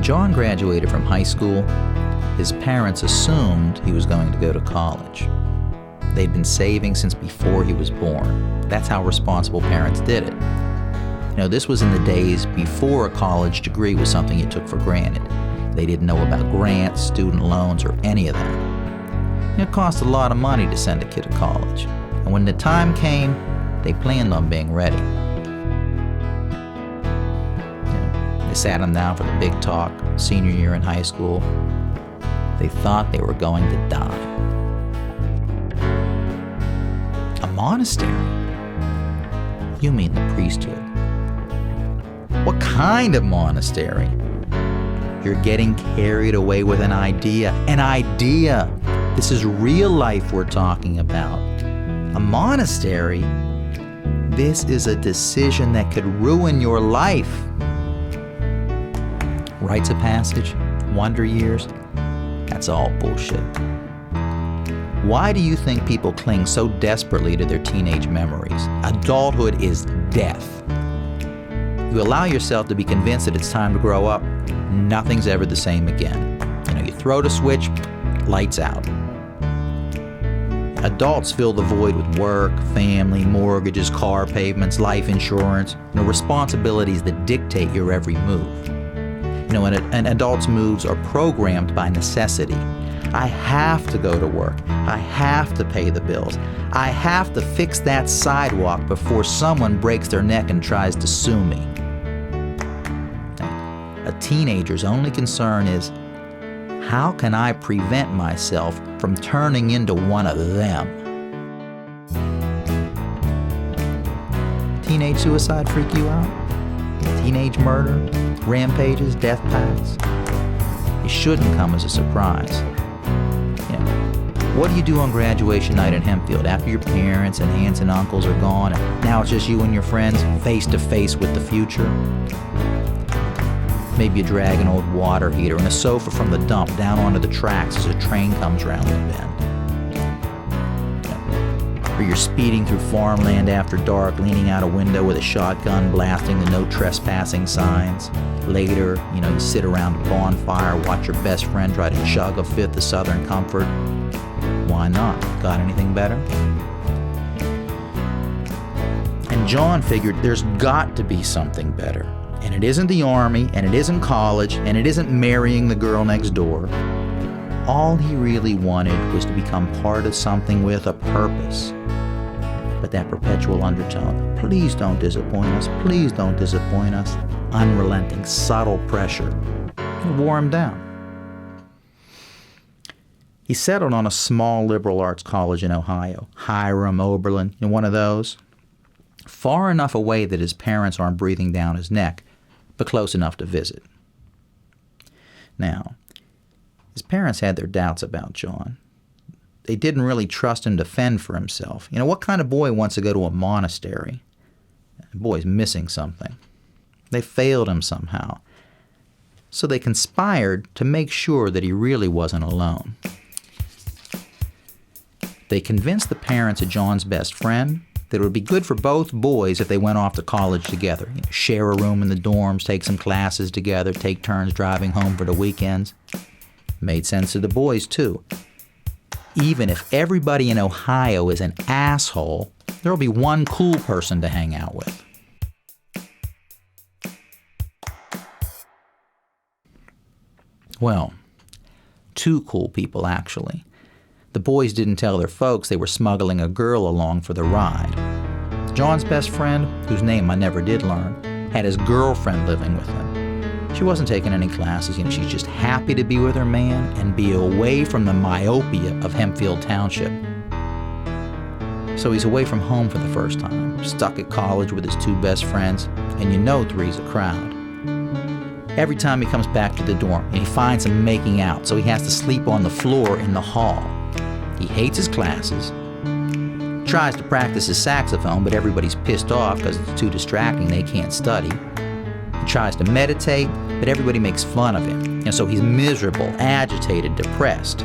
John graduated from high school, his parents assumed he was going to go to college. They'd been saving since before he was born. That's how responsible parents did it. This was in the days before a college degree was something you took for granted. They didn't know about grants, student loans, or any of that. It cost a lot of money to send a kid to college. And when the time came, they planned on being ready. They sat him down for the big talk, senior year in high school. They thought they were going to die. A monastery? You mean the priesthood. What kind of monastery? You're getting carried away with an idea. An idea! This is real life we're talking about. A monastery? This is a decision that could ruin your life. Rites of passage? Wonder years? That's all bullshit. Why do you think people cling so desperately to their teenage memories? Adulthood is death. You allow yourself to be convinced that it's time to grow up, nothing's ever the same again. You throw the switch, lights out. Adults fill the void with work, family, mortgages, car payments, life insurance, responsibilities that dictate your every move. And adults' moves are programmed by necessity. I have to go to work. I have to pay the bills. I have to fix that sidewalk before someone breaks their neck and tries to sue me. A teenager's only concern is, how can I prevent myself from turning into one of them? Teenage suicide freak you out? Teenage murder? Rampages? Death paths? It shouldn't come as a surprise. What do you do on graduation night in Hempfield after your parents and aunts and uncles are gone and now it's just you and your friends face to face with the future? Maybe you drag an old water heater and a sofa from the dump down onto the tracks as a train comes round the bend. Or you're speeding through farmland after dark, leaning out a window with a shotgun, blasting the no trespassing signs. Later, you sit around a bonfire, watch your best friend try to chug a fifth of Southern Comfort. Why not? Got anything better? And John figured there's got to be something better. And it isn't the army, and it isn't college, and it isn't marrying the girl next door. All he really wanted was to become part of something with a purpose. But that perpetual undertone, please don't disappoint us, please don't disappoint us, unrelenting, subtle pressure, wore him down. He settled on a small liberal arts college in Ohio, Hiram, Oberlin, one of those. Far enough away that his parents aren't breathing down his neck, but close enough to visit. Now, his parents had their doubts about John. They didn't really trust him to fend for himself. What kind of boy wants to go to a monastery? The boy's missing something. They failed him somehow. So they conspired to make sure that he really wasn't alone. They convinced the parents of John's best friend that it would be good for both boys if they went off to college together. Share a room in the dorms, take some classes together, take turns driving home for the weekends. Made sense to the boys, too. Even if everybody in Ohio is an asshole, there'll be one cool person to hang out with. Well, two cool people, actually. The boys didn't tell their folks they were smuggling a girl along for the ride. John's best friend, whose name I never did learn, had his girlfriend living with him. She wasn't taking any classes, she's just happy to be with her man and be away from the myopia of Hempfield Township. So he's away from home for the first time, stuck at college with his two best friends, and three's a crowd. Every time he comes back to the dorm, and he finds them making out, so he has to sleep on the floor in the hall. He hates his classes, tries to practice his saxophone, but everybody's pissed off because it's too distracting, they can't study. He tries to meditate, but everybody makes fun of him. So he's miserable, agitated, depressed.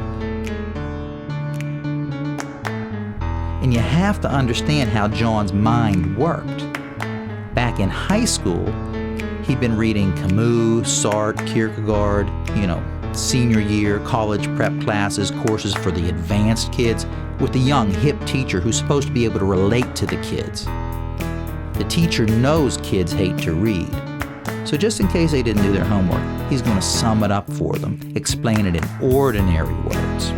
And you have to understand how John's mind worked. Back in high school, He'd been reading Camus, Sartre, Kierkegaard, senior year, college prep classes, courses for the advanced kids, with the young, hip teacher who's supposed to be able to relate to the kids. The teacher knows kids hate to read, so just in case they didn't do their homework, he's going to sum it up for them, explain it in ordinary words.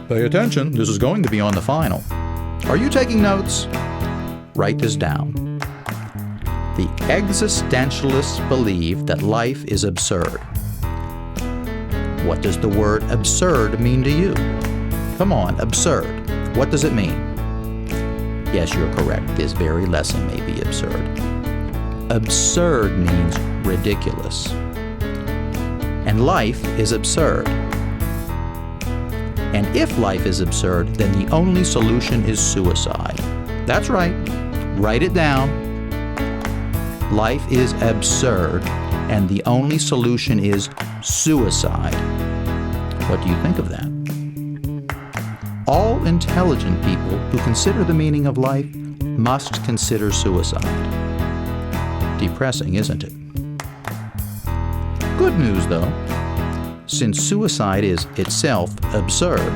Pay attention, this is going to be on the final. Are you taking notes? Write this down. The existentialists believe that life is absurd. What does the word absurd mean to you? Come on, absurd. What does it mean? Yes, you're correct. This very lesson may be absurd. Absurd means ridiculous. And life is absurd. And if life is absurd, then the only solution is suicide. That's right. Write it down. Life is absurd, and the only solution is suicide. What do you think of that? All intelligent people who consider the meaning of life must consider suicide. Depressing, isn't it? Good news, though. Since suicide is itself absurd,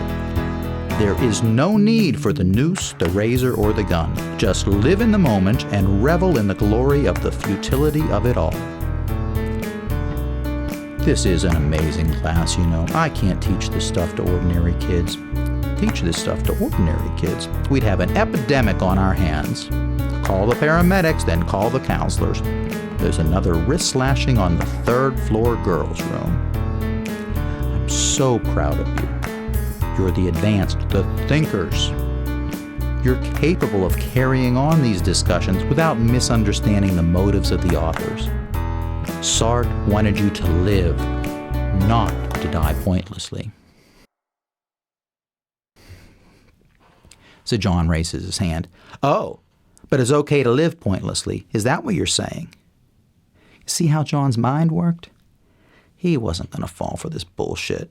there is no need for the noose, the razor, or the gun. Just live in the moment and revel in the glory of the futility of it all. This is an amazing class, I can't teach this stuff to ordinary kids. Teach this stuff to ordinary kids. We'd have an epidemic on our hands. Call the paramedics, then call the counselors. There's another wrist slashing on the third floor girls' room. I'm so proud of you. You're the advanced, the thinkers. You're capable of carrying on these discussions without misunderstanding the motives of the authors. Sartre wanted you to live, not to die pointlessly. So John raises his hand. Oh, but it's okay to live pointlessly. Is that what you're saying? See how John's mind worked? He wasn't going to fall for this bullshit.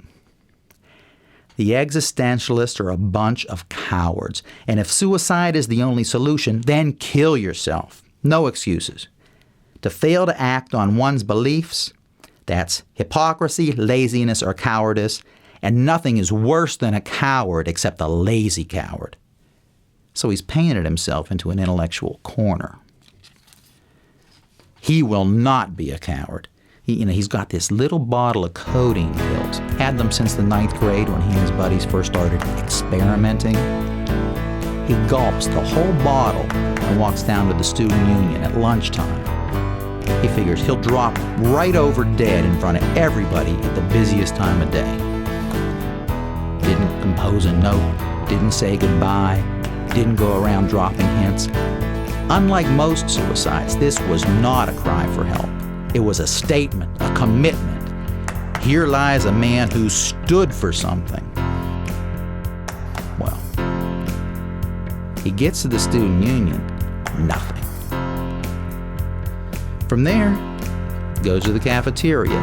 The existentialists are a bunch of cowards, and if suicide is the only solution, then kill yourself. No excuses. To fail to act on one's beliefs, that's hypocrisy, laziness, or cowardice, and nothing is worse than a coward except a lazy coward. So he's painted himself into an intellectual corner. He will not be a coward. He's got this little bottle of codeine pills. Had them since the 9th grade when he and his buddies first started experimenting. He gulps the whole bottle and walks down to the student union at lunchtime. He figures he'll drop right over dead in front of everybody at the busiest time of day. Didn't compose a note, didn't say goodbye, didn't go around dropping hints. Unlike most suicides, this was not a cry for help. It was a statement, a commitment. Here lies a man who stood for something. Well, he gets to the student union, nothing. From there, goes to the cafeteria,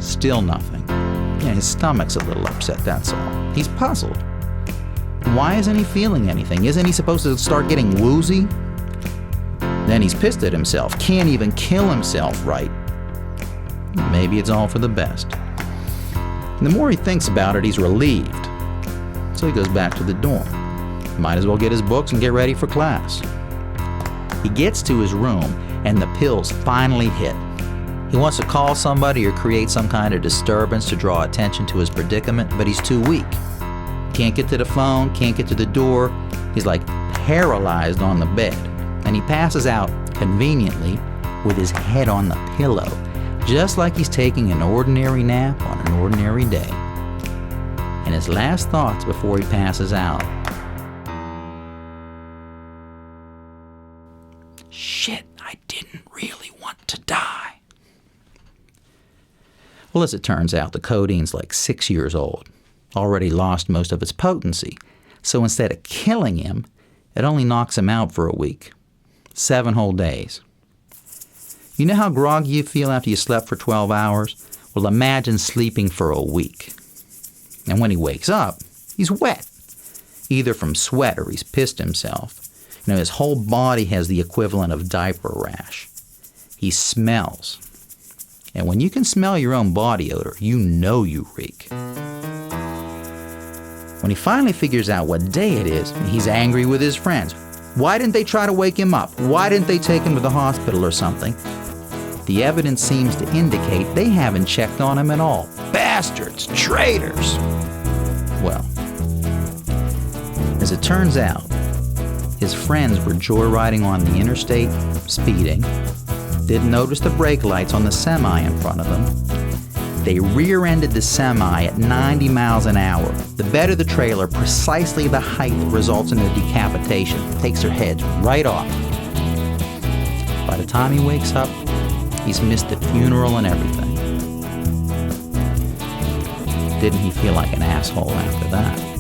still nothing. His stomach's a little upset, that's all. He's puzzled. Why isn't he feeling anything? Isn't he supposed to start getting woozy? Then he's pissed at himself, can't even kill himself right. Maybe it's all for the best. And the more he thinks about it, he's relieved. So he goes back to the dorm. Might as well get his books and get ready for class. He gets to his room, and the pills finally hit. He wants to call somebody or create some kind of disturbance to draw attention to his predicament, but he's too weak. Can't get to the phone, can't get to the door. He's like paralyzed on the bed. And he passes out conveniently with his head on the pillow, just like he's taking an ordinary nap on an ordinary day. And his last thoughts before he passes out: shit, I didn't really want to die. Well, as it turns out, the codeine's like 6 years old, already lost most of its potency. So instead of killing him, it only knocks him out for a week. 7 whole days. You know how groggy you feel after you slept for 12 hours? Well, imagine sleeping for a week. And when he wakes up, he's wet, either from sweat or he's pissed himself. His whole body has the equivalent of diaper rash. He smells. And when you can smell your own body odor, you know you reek. When he finally figures out what day it is, he's angry with his friends. Why didn't they try to wake him up? Why didn't they take him to the hospital or something? The evidence seems to indicate they haven't checked on him at all. Bastards! Traitors! Well, as it turns out, his friends were joyriding on the interstate, speeding, didn't notice the brake lights on the semi in front of them. They rear-ended the semi at 90 miles an hour. The bed of the trailer, precisely the height that results in their decapitation, takes their heads right off. By the time he wakes up, he's missed the funeral and everything. Didn't he feel like an asshole after that?